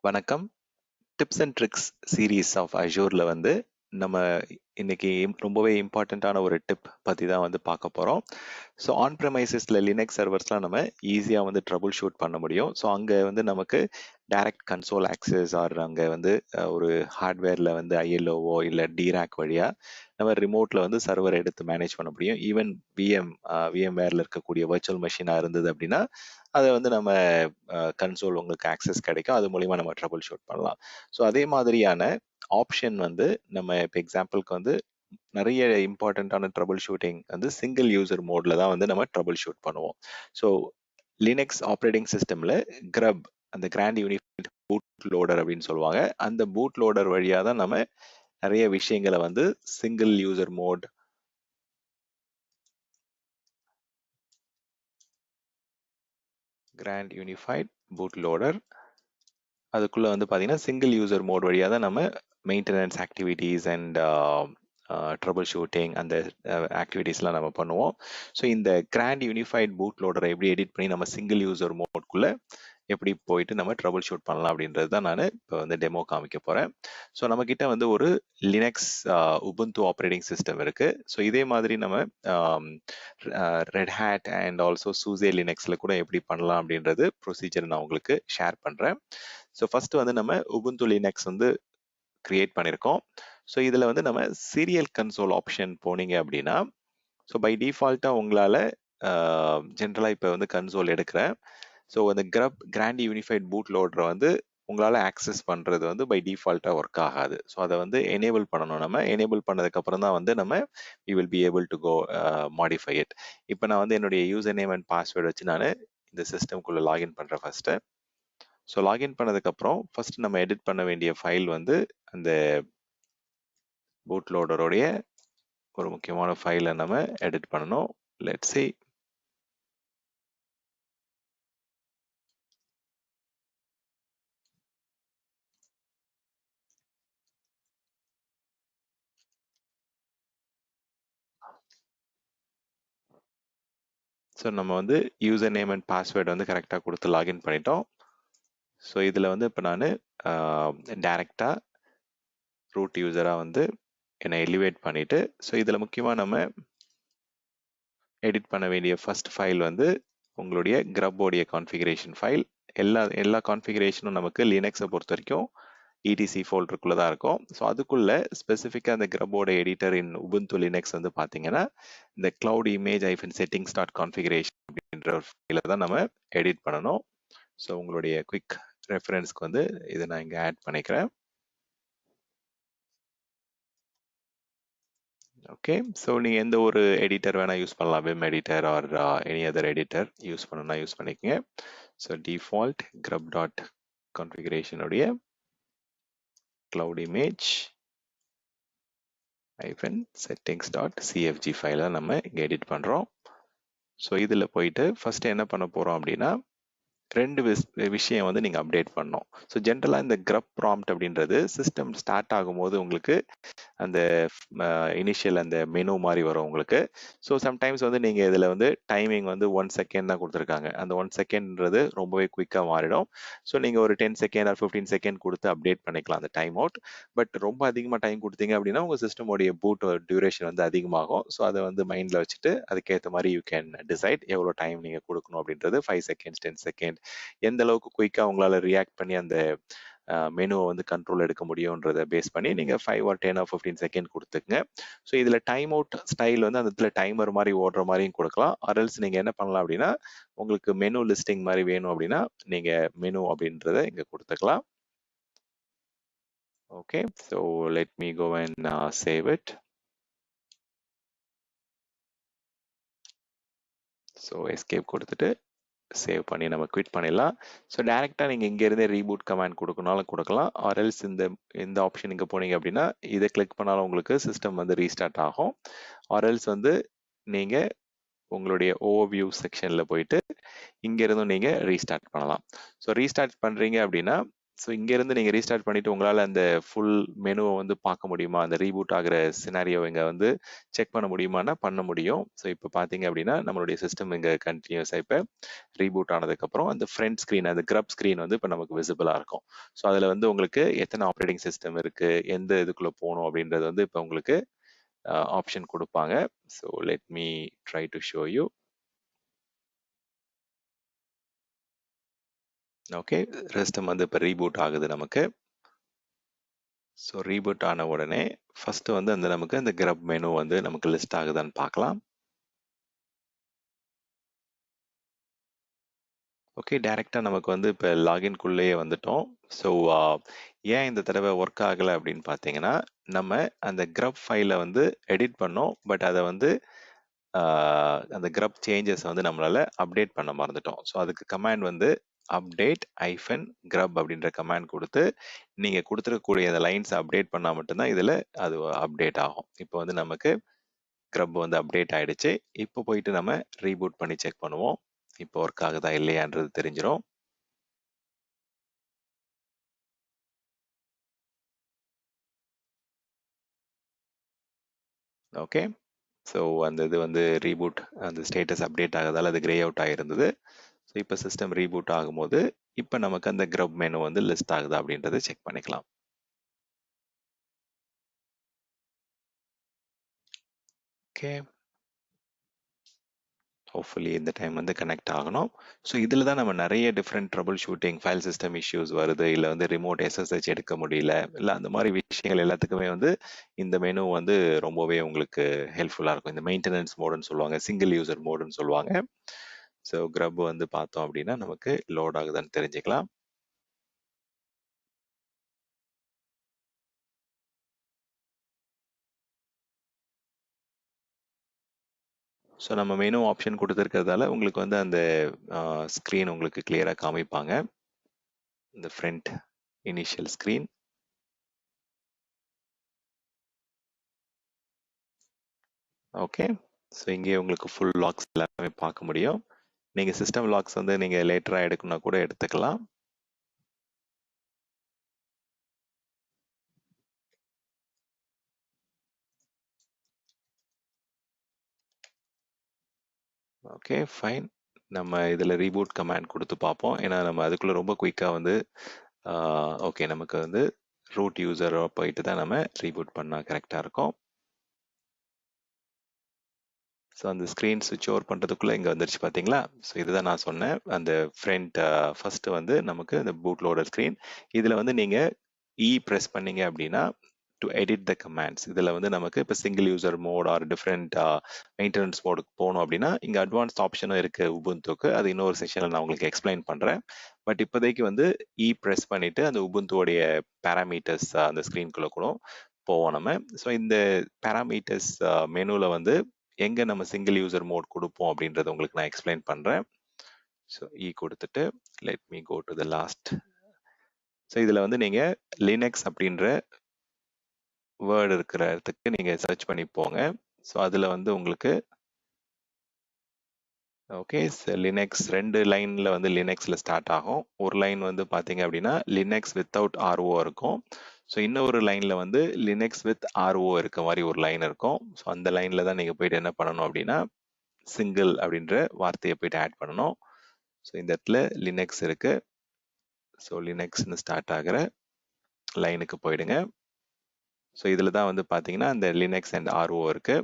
வணக்கம். Tips and tricks series of அஷூர்ல வந்து நம்ம இன்னைக்கு ரொம்பவே இம்பார்ட்டண்ட்டான ஒரு டிப் பற்றி தான் வந்து பார்க்க போகிறோம். ஸோ ஆன் ப்ரெமைசஸில் லினக்ஸ் சர்வர்ஸ்லாம் நம்ம ஈஸியாக வந்து ட்ரபுள் ஷூட் பண்ண முடியும். ஸோ அங்கே வந்து நமக்கு டைரக்ட் கன்சோல் ஆக்சஸ் ஆர் அங்கே வந்து ஒரு ஹார்ட்வேரில் வந்து ஐஎல்ஓவோ இல்லை டிராக் வழியாக நம்ம ரிமோட்டில் வந்து சர்வர் எடுத்து மேனேஜ் பண்ண முடியும். ஈவன் விஎம்வேரில் இருக்கக்கூடிய வர்ச்சுவல் மெஷினாக இருந்தது அப்படின்னா அதை வந்து நம்ம கன்சோல் உங்களுக்கு ஆக்சஸ் கிடைக்கும். அது மூலிமா நம்ம ட்ரபுள் ஷூட் பண்ணலாம். ஸோ அதே மாதிரியான ஆப்ஷன் வந்து நம்ம இப்போ எக்ஸாம்பிளுக்கு வந்து நிறைய இம்பார்ட்டண்ட்டான ட்ரபுள் ஷூட்டிங் வந்து சிங்கிள் யூசர் மோட்ல தான் வந்து நம்ம ட்ரபுள் ஷூட் பண்ணுவோம். ஸோ லினக்ஸ் ஆப்ரேட்டிங் சிஸ்டம்ல கிரப் அந்த கிராண்ட் யூனிஃபைட் பூட் லோடர் அப்படின்னு சொல்லுவாங்க. அந்த பூட் லோடர் வழியாக தான் நம்ம நிறைய விஷயங்களை வந்து single user mode, grand unified boot loader, அதுக்குள்ள வந்து பார்த்தீங்கன்னா சிங்கிள் யூசர் மோட் வழியாக தான் நம்ம maintenance activities and troubleshooting அந்த ஆக்டிவிட்டீஸ்லாம் நம்ம பண்ணுவோம். ஸோ இந்த கிராண்ட் யூனிஃபைட் பூட் லோடரை எப்படி எடிட் பண்ணி நம்ம சிங்கிள் யூசர் மோட்குள்ளே எப்படி போயிட்டு நம்ம ட்ரபுள் ஷூட் பண்ணலாம் அப்படின்றது தான் நான் இப்போ வந்து டெமோ காமிக்க போகிறேன். ஸோ நம்மக்கிட்ட வந்து ஒரு லினக்ஸ் உபுண்டு ஆப்ரேட்டிங் சிஸ்டம் இருக்குது. ஸோ இதே மாதிரி நம்ம ரெட் ஹேட் அண்ட் ஆல்சோ சூசே லினக்ஸில் கூட எப்படி பண்ணலாம் அப்படின்றது ப்ரொசீஜர் நான் உங்களுக்கு ஷேர் பண்ணுறேன். ஸோ ஃபர்ஸ்ட் வந்து நம்ம உபுண்டு லினக்ஸ் வந்து கிரியேட் பண்ணியிருக்கோம். ஸோ இதில் வந்து நம்ம சீரியல் கன்சோல் ஆப்ஷன் போனீங்க அப்படின்னா, ஸோ பை டிஃபால்ட்டாக உங்களால் ஜென்ரலாக இப்போ வந்து கன்சோல் எடுக்கிறேன். ஸோ அந்த கிராண்ட் யூனிஃபைட் பூட் லோடரை வந்து உங்களால் ஆக்சஸ் பண்ணுறது வந்து பை டிஃபால்ட்டாக ஒர்க் ஆகாது. ஸோ அதை வந்து எனேபிள் பண்ணணும். நம்ம எனேபிள் பண்ணதுக்கப்புறம் தான் வந்து நம்ம we will be able to go modify it. இப்போ நான் வந்து என்னுடைய யூசர் நேம் அண்ட் பாஸ்வேர்டு வச்சு நான் இந்த சிஸ்டம்குள்ளே லாகின் பண்ணுறேன் ஃபர்ஸ்ட்டு. ஸோ லாகின் பண்ணதுக்கப்புறம் ஃபர்ஸ்ட் நம்ம எடிட் பண்ண வேண்டிய ஃபைல் வந்து அந்த பூட் லோடருடைய ஒரு முக்கியமான ஃபைலை நம்ம எடிட் பண்ணணும். Let's see. ஸோ நம்ம வந்து யூசர் நேம் அண்ட் பாஸ்வேர்டு வந்து கரெக்டாக கொடுத்து லாகின் பண்ணிட்டோம். ஸோ இதில் வந்து இப்போ நான் டைரெக்டாக ரூட் யூசராக வந்து என்னை எலிவேட் பண்ணிவிட்டு, ஸோ இதில் முக்கியமாக நம்ம எடிட் பண்ண வேண்டிய ஃபர்ஸ்ட் ஃபைல் வந்து உங்களுடைய கிரப்போடைய கான்ஃபிகரேஷன் ஃபைல். எல்லா கான்ஃபிகரேஷனும் நமக்கு லினக்ஸை பொறுத்த வரைக்கும் இடிசி ஃபோல்டருக்குள்ளே தான் இருக்கும். ஸோ அதுக்குள்ளே ஸ்பெசிஃபிக்காக அந்த கிரப்போட எடிட்டர் இன் உபுண்டு லினக்ஸ் வந்து பார்த்தீங்கன்னா இந்த கிளவுட் இமேஜ் -settings .configuration அப்படின்ற ஒரு ஃபைலை தான் நம்ம எடிட் பண்ணணும். ஸோ உங்களுடைய குவிக் ரெஃபரன்ஸ்க்கு வந்து இதை நான் இங்கே ஆட் பண்ணிக்கிறேன். ஓகே, ஸோ நீங்கள் எந்த ஒரு எடிட்டர் வேணால் யூஸ் பண்ணலாம். Vim editor or any other editor use பண்ணணும்னா யூஸ் பண்ணிக்கோங்க. ஸோ டிஃபால்ட் grub.configuration உடைய cloud image -settings.cfg ஃபைலை நம்ம இங்கே எடிட் பண்ணுறோம். ஸோ இதில் போயிட்டு ஃபர்ஸ்ட் என்ன பண்ண போகிறோம் அப்படின்னா ரெண்டு விஷயம் வந்து நீங்கள் அப்டேட் பண்ணணும். ஸோ ஜென்ரலாக இந்த கிரப் ப்ராம்ப்ட் அப்படின்றது சிஸ்டம் ஸ்டார்ட் ஆகும்போது உங்களுக்கு அந்த இனிஷியல் அந்த மெனு மாதிரி வரும் உங்களுக்கு. ஸோ சம்டைம்ஸ் வந்து நீங்கள் இதில் வந்து டைமிங் வந்து 1 செகண்ட் தான் கொடுத்துருக்காங்க. அந்த 1 செகண்ட்ன்றது ரொம்பவே குயிக்காக மாறிடும். ஸோ நீங்கள் ஒரு 10 செகண்ட் ஆர் 15 செகண்ட் கொடுத்து அப்டேட் பண்ணிக்கலாம் அந்த டைம் அவுட். பட் ரொம்ப அதிகமாக டைம் கொடுத்தீங்க அப்படின்னா உங்கள் சிஸ்டமோடைய பூட் டியூரேஷன் வந்து அதிகமாகும். ஸோ அதை வந்து மைண்டில் வச்சுட்டு அதுக்கேற்ற மாதிரி யூ கேன் டிசைட் எவ்வளோ டைம் நீங்கள் கொடுக்கணும் அப்படின்றது. 5 செகண்ட்ஸ் 10 செகண்ட் எந்த அளவுக்கு குயிக்காக உங்களால் ரியாக்ட் பண்ணி அந்த மெனுவை வந்து கண்ட்ரோல் எடுக்க முடியுன்றதை பேஸ் பண்ணி நீங்கள் 5 or 10 or 15 செகண்ட் கொடுத்துக்குங்க. ஸோ இதில் டைம் அவுட் ஸ்டைல் வந்து அந்த இடத்துல டைமர் மாதிரி ஓடுற மாதிரியும் கொடுக்கலாம். ஆர்எல்ஸ் நீங்கள் என்ன பண்ணலாம் அப்படின்னா உங்களுக்கு மெனு லிஸ்டிங் மாதிரி வேணும் அப்படின்னா நீங்கள் மெனு அப்படின்றத இங்கே கொடுத்துக்கலாம். Okay, so let me go and save it. So escape கொடுத்துட்டு சேவ் பண்ணி நம்ம குவிட் பண்ணிடலாம். ஸோ டேரெக்டாக நீங்கள் இங்கேருந்தே ரீபூட் கமாண்ட் கொடுக்கனாலும் கொடுக்கலாம். ஆர்எல்ஸ் இந்த ஆப்ஷன் இங்கே போனீங்க அப்படின்னா இதை கிளிக் பண்ணாலும் உங்களுக்கு சிஸ்டம் வந்து ரீஸ்டார்ட் ஆகும். ஆர்எல்ஸ் வந்து நீங்கள் உங்களுடைய ஓவர்வியூ செக்ஷனில் போயிட்டு இங்கேருந்தும் நீங்கள் ரீஸ்டார்ட் பண்ணலாம். ஸோ ரீஸ்டார்ட் பண்ணுறீங்க அப்படின்னா ஸோ இங்கேருந்து நீங்கள் ரீஸ்டார்ட் பண்ணிவிட்டு உங்களால் அந்த ஃபுல் மெனுவை வந்து பார்க்க முடியுமா, அந்த ரீபூட் ஆகிற சினாரியோ இங்கே வந்து செக் பண்ண முடியுமானா பண்ண முடியும். ஸோ இப்போ பார்த்தீங்க அப்படின்னா நம்மளுடைய சிஸ்டம் இங்கே கண்டினியூஸாக இப்போ ரீபூட் ஆனதுக்கப்புறம் அந்த ஃப்ரண்ட் ஸ்க்ரீன், அந்த கிரப் ஸ்க்ரீன் வந்து இப்போ நமக்கு விசிபிளாக இருக்கும். ஸோ அதில் வந்து உங்களுக்கு எத்தனை ஆப்ரேட்டிங் சிஸ்டம் இருக்குது, எந்த இதுக்குள்ளே போகணும் அப்படின்றது வந்து இப்போ உங்களுக்கு ஆப்ஷன் கொடுப்பாங்க. So let me try to show you. Okay, system வந்து இப்போ ரீபூட் ஆகுது நமக்கு. ஸோ ரீபூட் ஆன உடனே ஃபர்ஸ்ட் வந்து அந்த நமக்கு அந்த கிரப் மெனு வந்து நமக்கு லிஸ்ட் ஆகுதான்னு பார்க்கலாம். ஓகே, டைரெக்டாக நமக்கு வந்து இப்போ லாகின்குள்ளேயே வந்துட்டோம். ஸோ ஏன் இந்த தடவை ஒர்க் ஆகலை அப்படின்னு பார்த்தீங்கன்னா, நம்ம அந்த கிரப் ஃபைலை வந்து எடிட் பண்ணோம். பட் அதை வந்து அந்த கிரப் சேஞ்சஸ் வந்து நம்மளால அப்டேட் பண்ண மறந்துட்டோம். ஸோ அதுக்கு கமாண்ட் வந்து அப்டேட் -grub அப்படின்ற கமாண்ட் கொடுத்து நீங்க கொடுத்துருக்கக்கூடிய அந்த லைன்ஸ் அப்டேட் பண்ணா மட்டும்தான் இதுல அது அப்டேட் ஆகும். இப்போ வந்து நமக்கு கிரப் வந்து அப்டேட் ஆயிடுச்சு. இப்போ போயிட்டு நம்ம ரீபூட் பண்ணி செக் பண்ணுவோம். இப்போ ஒர்க் ஆகுதா இல்லையான்றது தெரிஞ்சிடும். ஓகே, ஸோ அந்த இது வந்து ரீபூட் அந்த ஸ்டேட்டஸ் அப்டேட் ஆகிறதால அது கிரே அவுட் ஆகிருந்தது. ஸோ இப்போ சிஸ்டம் ரீபூட் ஆகும்போது இப்போ நமக்கு அந்த கிரப் மெனு வந்து லிஸ்ட் ஆகுதா அப்படின்றத செக் பண்ணிக்கலாம். ஓகே, ஹோப்ஃபுல்லி இந்த டைம் வந்து கனெக்ட் ஆகணும். ஸோ இதில் தான் நம்ம நிறைய different trouble shooting, file system issues வருது, இல்லை வந்து ரிமோட் SSH எடுக்க முடியல, இல்லை அந்த மாதிரி விஷயங்கள் எல்லாத்துக்குமே வந்து இந்த மெனு வந்து ரொம்பவே உங்களுக்கு ஹெல்ப்ஃபுல்லாக இருக்கும். இந்த மெயின்டெனன்ஸ் மோடுன்னு சொல்லுவாங்க, சிங்கிள் யூசர் மோடுன்னு சொல்லுவாங்க. ஸோ கிரப் வந்து பார்த்தோம் அப்படின்னா நமக்கு லோட் ஆகுதான்னு தெரிஞ்சுக்கலாம். ஸோ நம்ம மெனு ஆப்ஷன் கொடுத்துருக்கிறதால உங்களுக்கு வந்து அந்த ஸ்க்ரீன் உங்களுக்கு கிளியராக காமிப்பாங்க, இந்த front initial screen. Okay, so இங்கே உங்களுக்கு ஃபுல் லாக்ஸ் எல்லாமே பார்க்க முடியும். நீங்கள் சிஸ்டம் லாக்ஸ் வந்து நீங்கள் லேட்டராக எடுக்கணும்னா கூட எடுத்துக்கலாம். ஓகே ஃபைன், நம்ம இதில் ரீபூட் கமாண்ட் கொடுத்து பார்ப்போம். ஏன்னா நம்ம அதுக்குள்ளே ரொம்ப குயிக்காக வந்து ஓகே நமக்கு வந்து ரூட் யூசராக போயிட்டு தான் நம்ம ரீபூட் பண்ணால் கரெக்டாக இருக்கும். ஸோ அந்த ஸ்க்ரீன் சுவிட்ச் ஓவர் பண்ணுறதுக்குள்ளே இங்கே வந்துருச்சு பார்த்தீங்களா. ஸோ இதுதான் நான் சொன்னேன், அந்த ஃப்ரண்ட் ஃபஸ்ட்டு வந்து நமக்கு இந்த பூட் லோடர் ஸ்க்ரீன். இதில் வந்து நீங்கள் ப்ரெஸ் பண்ணீங்க அப்படின்னா டு எடிட் த கமாண்ட்ஸ், இதில் வந்து நமக்கு இப்போ single user mode or different maintenance மோடுக்கு போகணும் அப்படின்னா இங்கே அட்வான்ஸ்ட் ஆப்ஷனும் இருக்குது உபுந்துக்கு. அது இன்னொரு செஷனில் நான் உங்களுக்கு எக்ஸ்பிளைன் பண்ணுறேன். பட் இப்போதைக்கு வந்து ப்ரெஸ் பண்ணிவிட்டு அந்த உபுந்துவோடைய பேராமீட்டர்ஸ் அந்த ஸ்க்ரீன்குள்ளே கூட போவோம் நம்ம. ஸோ இந்த பேராமீட்டர்ஸ் மெனுவில் வந்து எங்கே நம்ம சிங்கிள் யூசர் மோட் கொடுப்போம் அப்படின்றத உங்களுக்கு நான் எக்ஸ்பிளைன் பண்ணுறேன். ஸோ கொடுத்துட்டு let me go to the last. So இதில் வந்து நீங்கள் லினக்ஸ் அப்படின்ற வேர்டு இருக்கிற இடத்துக்கு நீங்கள் சர்ச் பண்ணி போங்க. ஸோ அதில் வந்து உங்களுக்கு ஓகே லினக்ஸ் 2 லைனில் வந்து லினக்ஸில் ஸ்டார்ட் ஆகும். ஒரு லைன் வந்து பார்த்தீங்க அப்படின்னா லினக்ஸ் வித்தவுட் RO இருக்கும். ஸோ இன்னொரு லைனில் வந்து லினக்ஸ் வித் RO இருக்க மாதிரி ஒரு லைன் இருக்கும். ஸோ அந்த லைனில் தான் நீங்கள் போயிட்டு என்ன பண்ணணும் அப்படின்னா சிங்கிள் அப்படின்ற வார்த்தையை போயிட்டு ஆட் பண்ணணும். ஸோ இந்த இடத்துல லினக்ஸ் இருக்கு. ஸோ லினக்ஸ்னு ஸ்டார்ட் ஆகிற லைனுக்கு போயிடுங்க. ஸோ இதில் தான் வந்து பார்த்தீங்கன்னா அந்த லினக்ஸ் அண்ட் RO இருக்கு.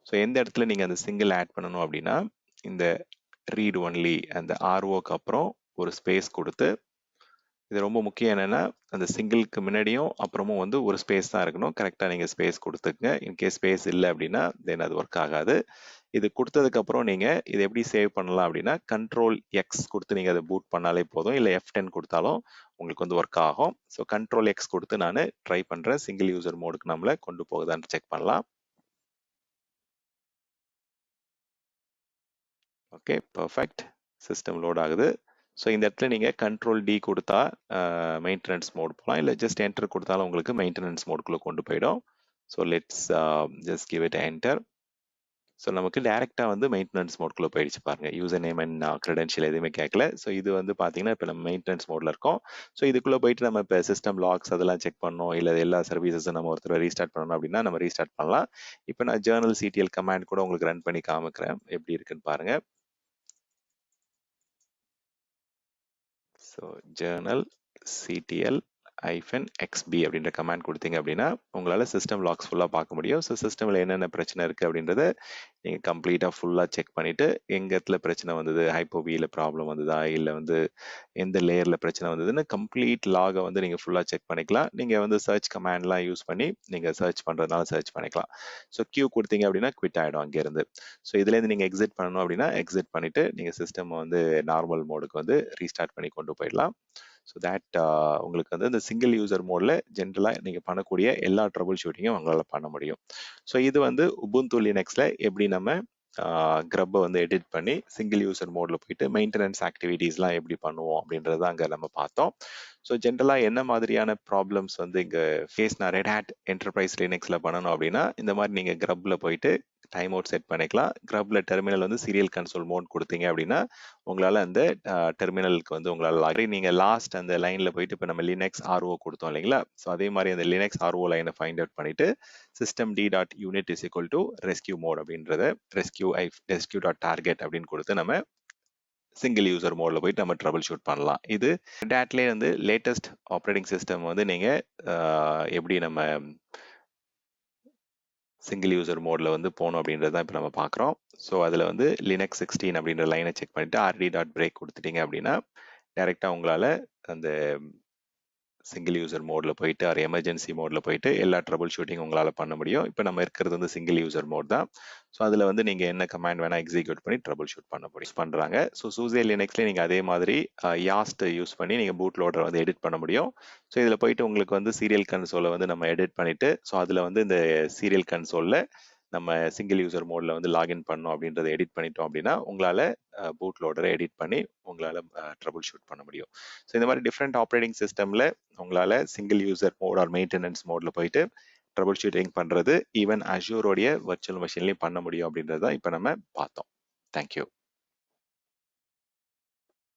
ஸோ எந்த இடத்துல நீங்கள் அந்த சிங்கிள் ஆட் பண்ணணும் அப்படின்னா இந்த ரீட் ஒன்லி அந்த ROக்கு அப்புறம் ஒரு ஸ்பேஸ் கொடுத்து, இது ரொம்ப முக்கியம் என்னன்னா அந்த சிங்கிளுக்கு முன்னாடியும் அப்புறமும் வந்து ஒரு ஸ்பேஸ் தான் இருக்கணும். கரெக்டாக நீங்கள் ஸ்பேஸ் கொடுத்துக்குங்க. இன்கேஸ் ஸ்பேஸ் இல்லை அப்படின்னா தென் அது ஒர்க் ஆகாது. இது கொடுத்ததுக்கு அப்புறம் நீங்கள் இதை எப்படி சேவ் பண்ணலாம் அப்படின்னா Ctrl+X கொடுத்து நீங்கள் அதை பூட் பண்ணாலே போதும், இல்லை F10 கொடுத்தாலும் உங்களுக்கு வந்து ஒர்க் ஆகும். ஸோ Ctrl+X கொடுத்து நான் ட்ரை பண்ணுறேன், சிங்கிள் யூசர் மோடுக்கு நம்மளை கொண்டு போகுதான்னு செக் பண்ணலாம். ஓகே பர்ஃபெக்ட், சிஸ்டம் லோட் ஆகுது. ஸோ இந்த இடத்துல நீங்கள் Ctrl+D கொடுத்தா மெயின்டெனன்ஸ் மோட் போகலாம், இல்லை ஜஸ்ட் என்டர் கொடுத்தாலும் உங்களுக்கு மெயின்டெனன்ஸ் மோடுக்குள்ளே கொண்டு போயிடும். So let's just give it enter. So நமக்கு டைரெக்டா வந்து மெயின்டனன்ஸ் மோட்குள்ள போயிடுச்சு பாருங்க. யூசர் நேம் அண்ட் கிரெடென்ஷியல் எதுவுமே கேட்கல. ஸோ இது வந்து பார்த்தீங்கன்னா, இப்போ நம்ம மெயின்டனன்ஸ் மோட்ல இருக்கோம். ஸோ இதுக்குள்ள போயிட்டு நம்ம இப்போ சிஸ்டம் லாக்ஸ் அதெல்லாம் செக் பண்ணணும், இல்லை எல்லா சர்வீசஸும் நம்ம ஒருத்தர் ரீஸ்டார்ட் பண்ணணும் அப்படின்னா நம்ம ரீஸ்டார்ட் பண்ணலாம். இப்போ நான் ஜேர்னல் சிடிஎல் கமாண்ட் கூட உங்களுக்கு ரன் பண்ணி காமிக்கிறேன், எப்படி இருக்குன்னு பாருங்க. ஸோ ஜேர்னல் சிடிஎல் -xb அப்படின்ற கமாண்ட் கொடுத்தீங்க அப்படின்னா உங்களால் சிஸ்டம் லாக்ஸ் ஃபுல்லாக பார்க்க முடியும். ஸோ சிஸ்டமில் என்னென்ன பிரச்சனை இருக்குது அப்படின்றத நீங்கள் கம்ப்ளீட்டாக ஃபுல்லாக செக் பண்ணிவிட்டு எங்கே இடத்துல பிரச்சனை வந்தது, ஹைப்போவியில் ப்ராப்ளம் வந்ததா, இல்லை வந்து எந்த லேயரில் பிரச்சனை வந்ததுன்னு கம்ப்ளீட் லாகை வந்து நீங்கள் ஃபுல்லாக செக் பண்ணிக்கலாம். நீங்கள் வந்து சர்ச் கமாண்ட்லாம் யூஸ் பண்ணி நீங்கள் சர்ச் பண்ணுறதுனால சர்ச் பண்ணிக்கலாம். ஸோ கியூ கொடுத்தீங்க அப்படின்னா குவிட் ஆகிடும் அங்கேருந்து. ஸோ இதுலேருந்து நீங்கள் எக்ஸிட் பண்ணணும் அப்படின்னா எக்ஸிட் பண்ணிவிட்டு நீங்கள் சிஸ்டம் வந்து நார்மல் மோடுக்கு வந்து ரீஸ்டார்ட் பண்ணி கொண்டு போயிடலாம். ஸோ தேட் உங்களுக்கு வந்து இந்த சிங்கிள் யூசர் மோடில் ஜென்ரலாக நீங்கள் பண்ணக்கூடிய எல்லா ட்ரபிள் ஷூட்டிங்கும் உங்களால் பண்ண முடியும். ஸோ இது வந்து உபுண்டு லினக்ஸில் எப்படி நம்ம கிரப்பை வந்து எடிட் பண்ணி சிங்கிள் யூசர் மோடில் போயிட்டு மெயின்டெனன்ஸ் ஆக்டிவிட்டீஸ்லாம் எப்படி பண்ணுவோம் அப்படின்றத அங்கே நம்ம பார்த்தோம். ஸோ ஜென்ரலாக என்ன மாதிரியான ப்ராப்ளம்ஸ் வந்து இங்கே ஃபேஸ் நான் ரெட் ஹேட் என்டர்பிரைஸ் லினக்ஸில் பண்ணணும் அப்படின்னா இந்த மாதிரி நீங்கள் கிரப்பில் போயிட்டு டைம் அவுட் செட் பண்ணிக்கலாம். கிரப்ல டெர்மினல் வந்து சீரியல் கன்சோல் மோட் கொடுத்தீங்க அப்படின்னா உங்களால் அந்த டெர்மினலுக்கு வந்து உங்களால் நீங்கள் லாஸ்ட் அந்த லைனில் போயிட்டு இப்போ நம்ம லினக்ஸ் ஆர்ஓ கொடுத்தோம் இல்லைங்களா? ஸோ அதே மாதிரி அந்த லினக்ஸ் ஆர்ஓ லைனை ஃபைண்ட் அவுட் பண்ணிட்டு system d.unit is equal to rescue mode அப்படின்றத rescue.target அப்படின்னு கொடுத்து நம்ம சிங்கிள் யூசர் மோடில் போயிட்டு நம்ம ட்ரபிள் ஷூட் பண்ணலாம். இது டேட்லேயே வந்து லேட்டஸ்ட் ஆப்ரேட்டிங் சிஸ்டம் வந்து நீங்கள் எப்படி நம்ம சிங்கிள் யூசர் மோடில் வந்து போகணும் அப்படின்றது தான் இப்போ நம்ம பார்க்குறோம். ஸோ அதில் வந்து லினக்ஸ் 16 அப்படின்ற லைனை செக் பண்ணிவிட்டு rd.break கொடுத்துட்டீங்க அப்படின்னா டைரெக்டாக உங்களால் அந்த சிங்கிள் யூசர் மோடில் போயிட்டு ஒரு எமர்ஜென்சி மோடில் போயிட்டு எல்லா ட்ரபிள் ஷூட்டிங் உங்களால் பண்ண முடியும். இப்போ நம்ம இருக்கிறது வந்து சிங்கிள் யூசர் மோட் தான். ஸோ அதில் வந்து நீங்கள் என்ன கமாண்ட் வேணால் எக்ஸிக்யூட் பண்ணி ட்ரபிள் ஷூட் பண்ண முடியும் பண்ணுறாங்க. ஸோ சூசே லினக்ஸ்லேயே நீங்கள் அதே மாதிரி யாஸ்ட் யூஸ் பண்ணி நீங்கள் பூட் லோடரை வந்து எடிட் பண்ண முடியும். ஸோ இதில் போயிட்டு உங்களுக்கு வந்து சீரியல் கன்சோலை வந்து நம்ம எடிட் பண்ணிவிட்டு ஸோ அதில் வந்து இந்த சீரியல் கன்சோலில் நம்ம சிங்கிள் யூசர் மோடில் வந்து லாகின் பண்ணோம் அப்படின்றத எடிட் பண்ணிட்டோம் அப்படின்னா உங்களால் பூட் லோடரை எடிட் பண்ணி உங்களால் ட்ரபிள் ஷூட் பண்ண முடியும். ஸோ இந்த மாதிரி டிஃப்ரெண்ட் ஆப்ரேட்டிங் சிஸ்டமில் உங்களால் single user mode or maintenance மோடில் போயிட்டு ட்ரபிள் ஷூட்டிங் பண்ணுறது ஈவன் அஷூரோடைய வர்ச்சுவல் மெஷின்லையும் பண்ண முடியும் அப்படின்றது தான் இப்போ நம்ம பார்த்தோம். தேங்க்யூ.